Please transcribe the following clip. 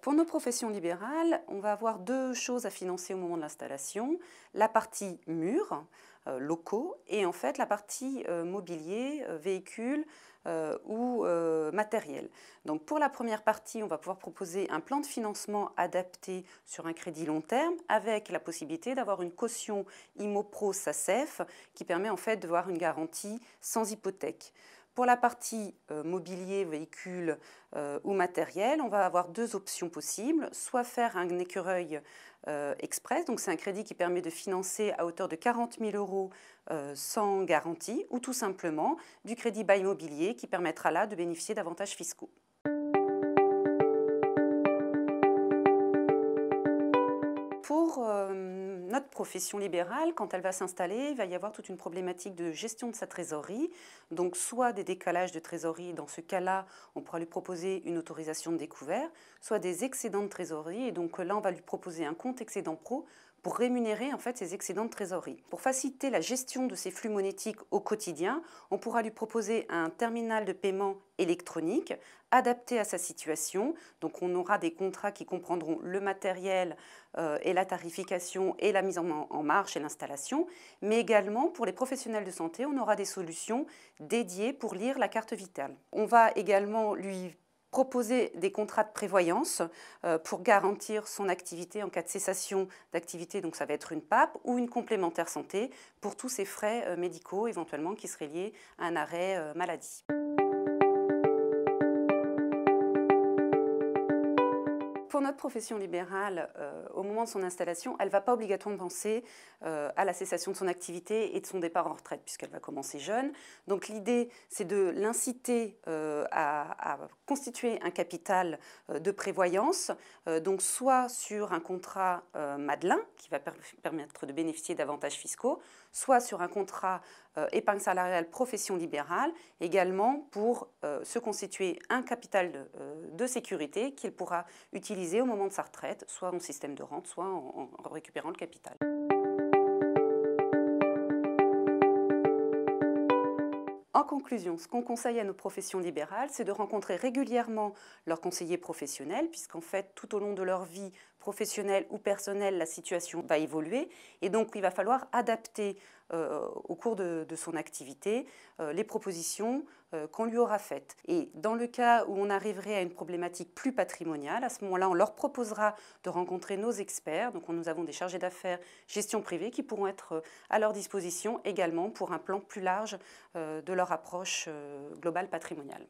Pour nos professions libérales, on va avoir deux choses à financer au moment de l'installation. La partie murs, locaux, et en fait la partie mobilier, véhicules ou matériel. Donc pour la première partie, on va pouvoir proposer un plan de financement adapté sur un crédit long terme avec la possibilité d'avoir une caution IMOPRO SACEF qui permet en fait d'avoir une garantie sans hypothèque. Pour la partie mobilier, véhicule ou matériel, on va avoir deux options possibles, soit faire un écureuil express, donc c'est un crédit qui permet de financer à hauteur de 40 000 € sans garantie, ou tout simplement du crédit bail immobilier qui permettra là de bénéficier d'avantages fiscaux. Pour notre profession libérale, quand elle va s'installer, il va y avoir toute une problématique de gestion de sa trésorerie, donc soit des décalages de trésorerie, dans ce cas-là, on pourra lui proposer une autorisation de découvert, soit des excédents de trésorerie, et donc là, on va lui proposer un compte excédent pro pour rémunérer en fait ces excédents de trésorerie. Pour faciliter la gestion de ces flux monétiques au quotidien, on pourra lui proposer un terminal de paiement électronique adapté à sa situation. Donc on aura des contrats qui comprendront le matériel et la tarification et la mise en marche et l'installation, mais également pour les professionnels de santé, on aura des solutions dédiées pour lire la carte vitale. On va également lui proposer des contrats de prévoyance pour garantir son activité en cas de cessation d'activité, donc ça va être une PAP ou une complémentaire santé pour tous ces frais médicaux éventuellement qui seraient liés à un arrêt maladie. Pour notre profession libérale, au moment de son installation, elle ne va pas obligatoirement penser à la cessation de son activité et de son départ en retraite, puisqu'elle va commencer jeune. Donc l'idée, c'est de l'inciter à constituer un capital de prévoyance, donc soit sur un contrat Madelin, qui va permettre de bénéficier d'avantages fiscaux, soit sur un contrat épargne salariale profession libérale, également pour se constituer un capital de sécurité qu'il pourra utiliser au moment de sa retraite, soit en système de rente, soit en récupérant le capital. En conclusion, ce qu'on conseille à nos professions libérales, c'est de rencontrer régulièrement leurs conseillers professionnels, puisqu'en fait, tout au long de leur vie professionnelle ou personnelle, la situation va évoluer. Et donc, il va falloir adapter au cours de son activité les propositions qu'on lui aura faites. Et dans le cas où on arriverait à une problématique plus patrimoniale, à ce moment-là, on leur proposera de rencontrer nos experts. Donc, nous avons des chargés d'affaires gestion privée qui pourront être à leur disposition également pour un plan plus large de leur approche globale patrimoniale.